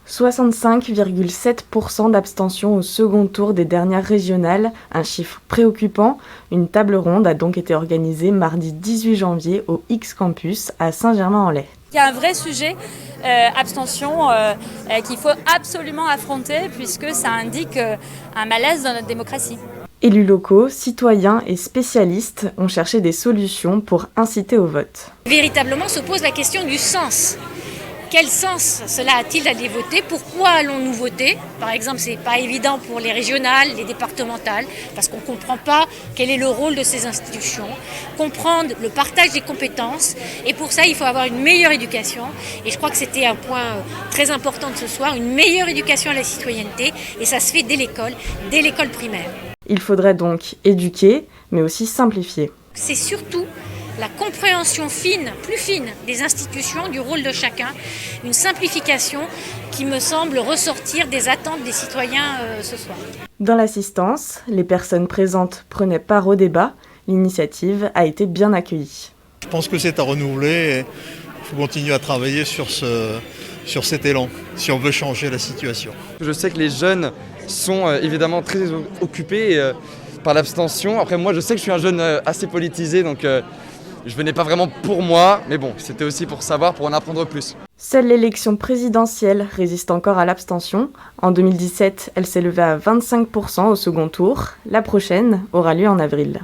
65,7% d'abstention au second tour des dernières régionales, un chiffre préoccupant. Une table ronde a donc été organisée mardi 18 janvier au X-Campus à Saint-Germain-en-Laye. Il y a un vrai sujet, abstention, qu'il faut absolument affronter puisque ça indique un malaise dans notre démocratie. Élus locaux, citoyens et spécialistes ont cherché des solutions pour inciter au vote. Véritablement se pose la question du sens. Quel sens cela a-t-il d'aller voter? Pourquoi allons-nous voter? Par exemple, ce n'est pas évident pour les régionales, les départementales, parce qu'on ne comprend pas quel est le rôle de ces institutions, comprendre le partage des compétences. Et pour ça, il faut avoir une meilleure éducation. Et je crois que c'était un point très important de ce soir, une meilleure éducation à la citoyenneté. Et ça se fait dès l'école primaire. Il faudrait donc éduquer, mais aussi simplifier. C'est surtout la compréhension fine, plus fine des institutions, du rôle de chacun, une simplification qui me semble ressortir des attentes des citoyens ce soir. Dans l'assistance, les personnes présentes prenaient part au débat. L'initiative a été bien accueillie. Je pense que c'est à renouveler et il faut continuer à travailler sur cet élan, si on veut changer la situation. Je sais que les jeunes sont évidemment très occupés par l'abstention. Après moi, je sais que je suis un jeune assez politisé, donc je venais pas vraiment pour moi, mais bon, c'était aussi pour savoir, pour en apprendre plus. Seule l'élection présidentielle résiste encore à l'abstention. En 2017, elle s'élevait à 25% au second tour. La prochaine aura lieu en avril.